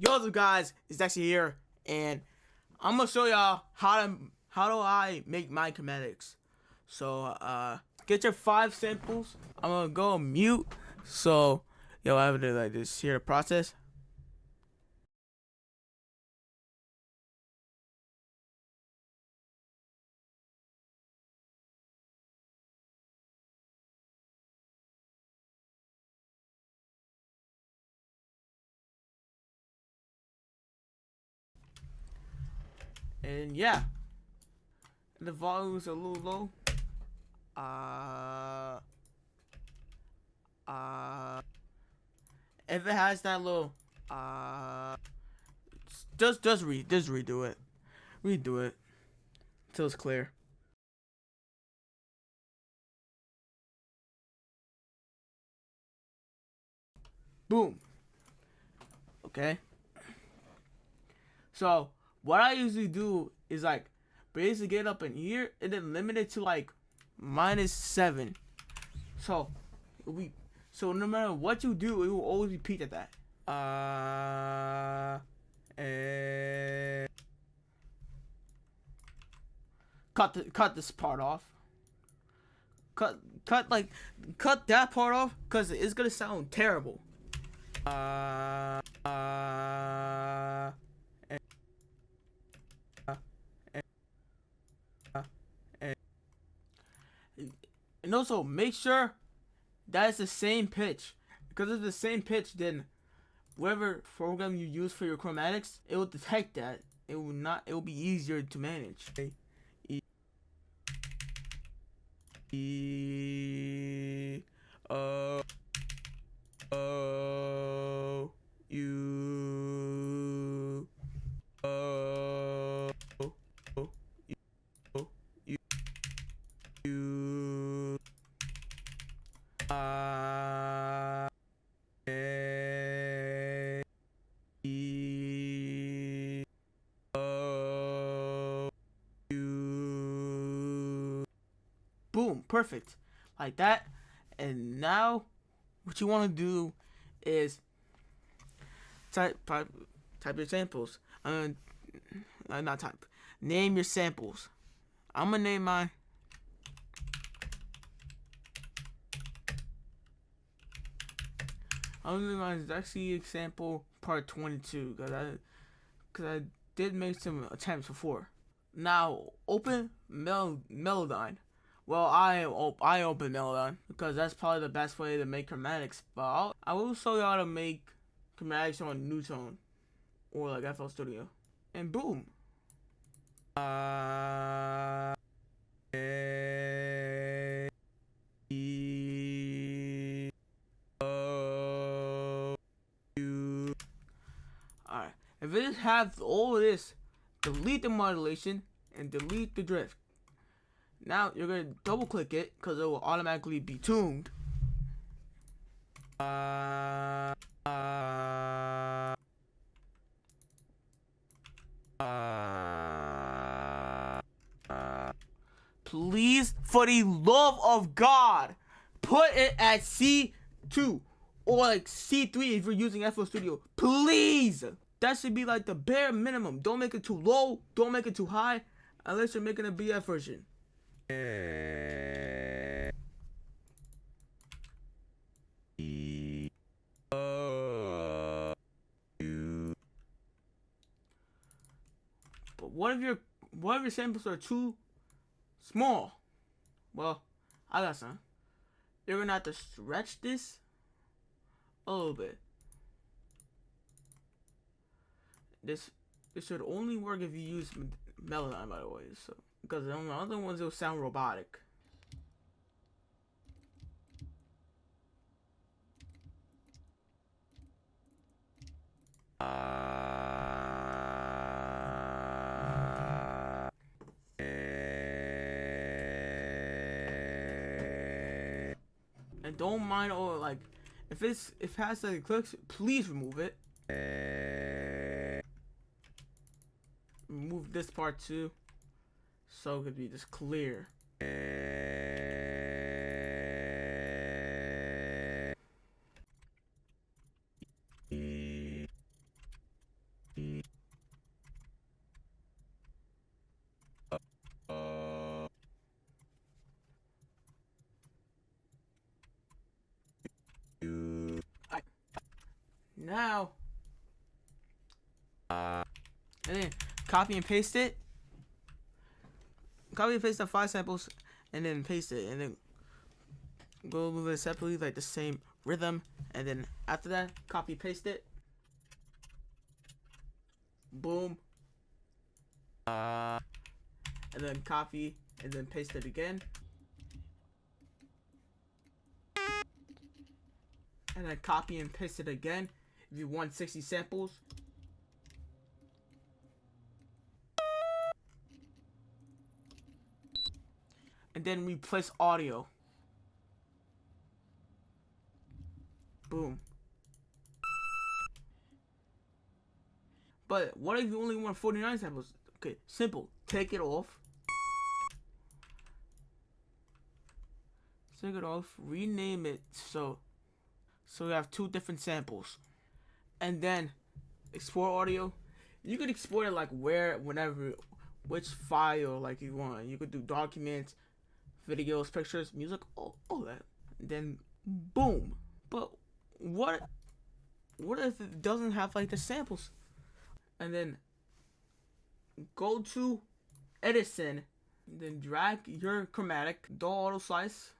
Yo, what's up, guys? It's actually here, and I'm gonna show y'all how do I make my chromatics. So get your 5 samples. I'm gonna go on mute. So yo, I have to like this here the process. And yeah, the volume's a little low. Uh, uh, if it has that little just redo it, redo it till it's clear. Boom. Okay. So what I usually do is like basically get up in here and then limit it to like -7. So no matter what you do, it will always repeat at that. And cut this part off. Cut that part off because it's gonna sound terrible. And also make sure that it's the same pitch, because if it's the same pitch, then whatever program you use for your chromatics, it will detect that. It will be easier to manage. Okay? Boom, perfect, like that. And now, what you want to do is type your samples. Not type. Name your samples. I'm gonna name mine. I'm gonna name mine actually example part 22 because I did make some attempts before. Now open Melodyne. Well, I open Melodyne because that's probably the best way to make chromatics. But I will show you how to make chromatics on Newtone or like FL Studio, and boom. Alright. If it has all of this, delete the modulation and delete the drift. Now you're gonna double click it because it will automatically be tuned. Please, for the love of God, put it at C2 or like C3 if you're using FL Studio. Please! That should be like the bare minimum. Don't make it too low. Don't make it too high. Unless you're making a BF version. But what if your samples are too small? Well, I got some. You're gonna have to stretch this a little bit. This should only work if you use Melodyne, by the way. So because on the other ones it'll sound robotic. And don't mind all like if it has like clicks, please remove it. Remove this part too, so it could be just clear. Now, and then copy and paste it. Copy and paste the 5 samples, and then paste it, and then go move it separately, like the same rhythm, and then after that, copy paste it. Boom. And then copy and then paste it again. And then copy and paste it again if you want 60 samples. And then replace audio. Boom. But what if you only want 49 samples? Okay, simple. Take it off. Take it off. Rename it so we have 2 different samples. And then export audio. You could export it like whenever, which file like you want. You could do documents, videos, pictures, music, all that. And then boom. But what if it doesn't have like the samples? And then go to Edison, then drag your chromatic, do auto slice,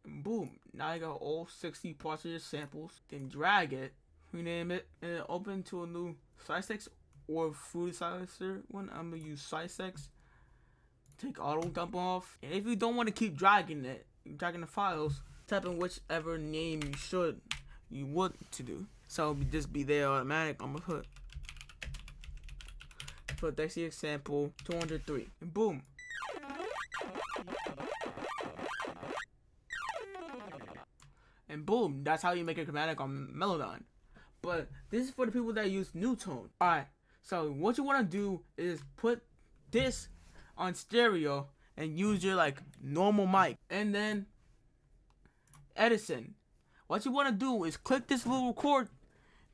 and boom. Now you got all 60 parts of your samples. Then drag it, rename it, and then open to a new slicex or fruity slicer one. I'm gonna use slicex. Take auto dump off, and if you don't want to keep dragging the files, type in whichever name you want to do. So just be there automatic. I'm gonna put next example 203, and boom. And boom, that's how you make a chromatic on Melodyne. But this is for the people that use newtone. Alright, so what you want to do is put this on stereo and use your like normal mic. And then Edison, what you want to do is click this little record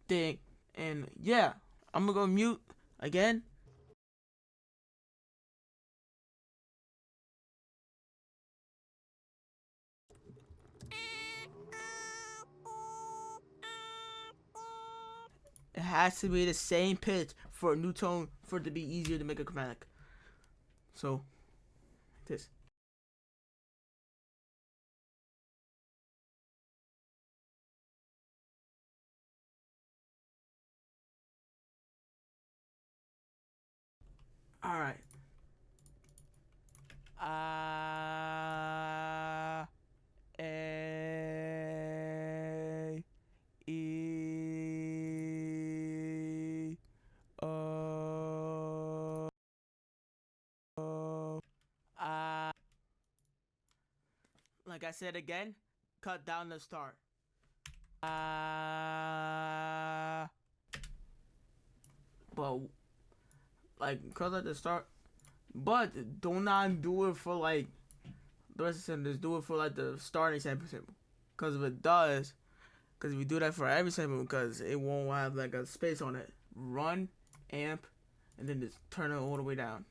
thing, and yeah, I'm gonna go mute again. It has to be the same pitch for a newtone for it to be easier to make a chromatic. So, this. Alright. A, E, like I said again, cut down the start. But like cut at the start, but do not do it for like the rest of the sample. Just do it for like the starting sample. Because if it does, because if you do that for every sample, because it won't have like a space on it. Run, amp, and then just turn it all the way down.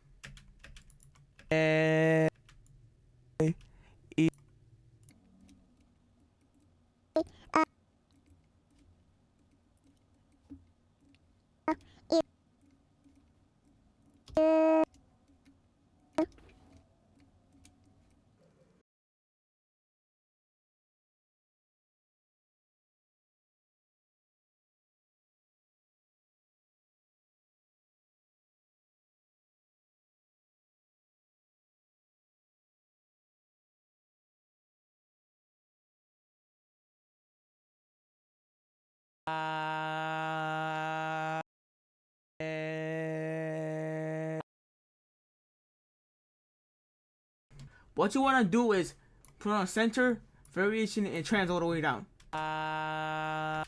What you want to do is put on center, variation, and trans all the way down. And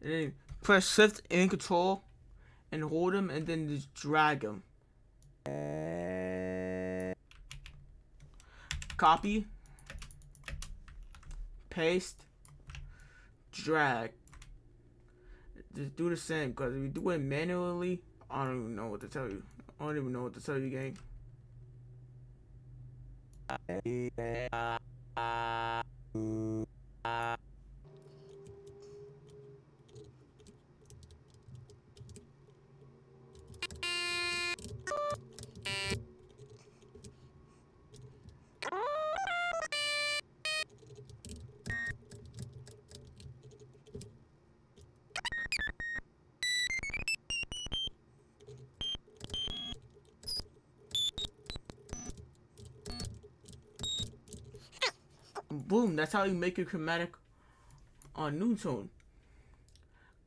then press shift and control and hold them, and then just drag them. Copy, paste, drag, just do the same, because if you do it manually, I don't even know what to tell you. I don't even know what to tell you, gang. Boom, that's how you make your chromatic on newtone.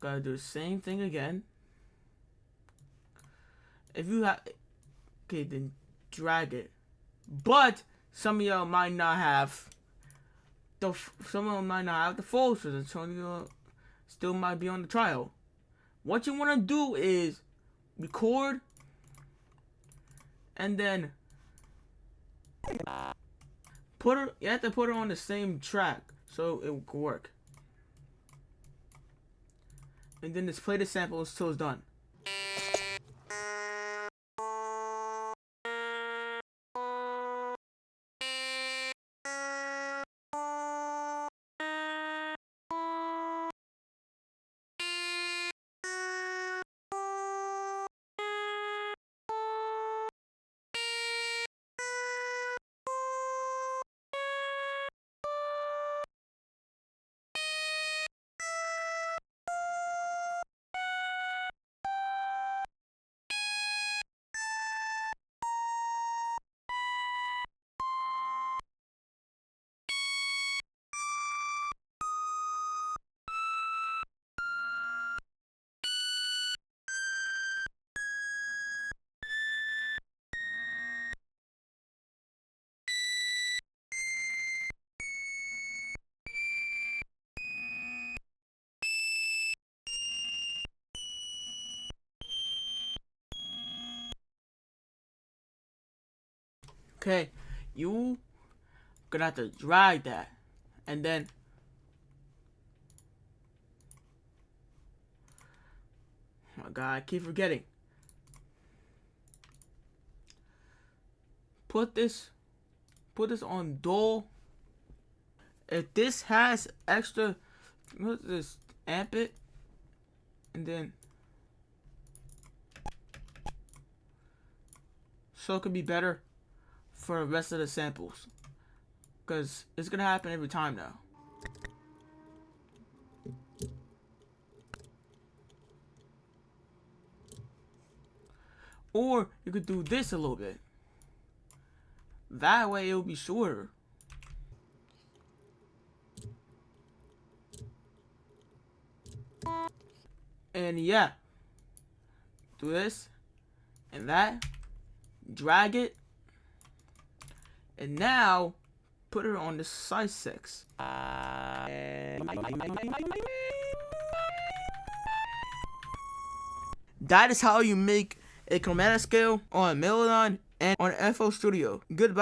Gotta do the same thing again. If you have, okay, then drag it. But some of y'all might not have the full, so the Antonio still might be on the trial. What you want to do is record and then you have to put it on the same track so it will work. And then just play the sample until it's done. Okay, you gonna have to drag that, and then oh my god, I keep forgetting. Put this on dull. If this has extra, just amp it, and then so it could be better for the rest of the samples, because it's gonna happen every time now. Or you could do this a little bit. That way it'll be shorter. And yeah, do this and that, drag it, and now put it on the size 6. That is how you make a chromatic scale on Melodyne and on FL Studio. Goodbye.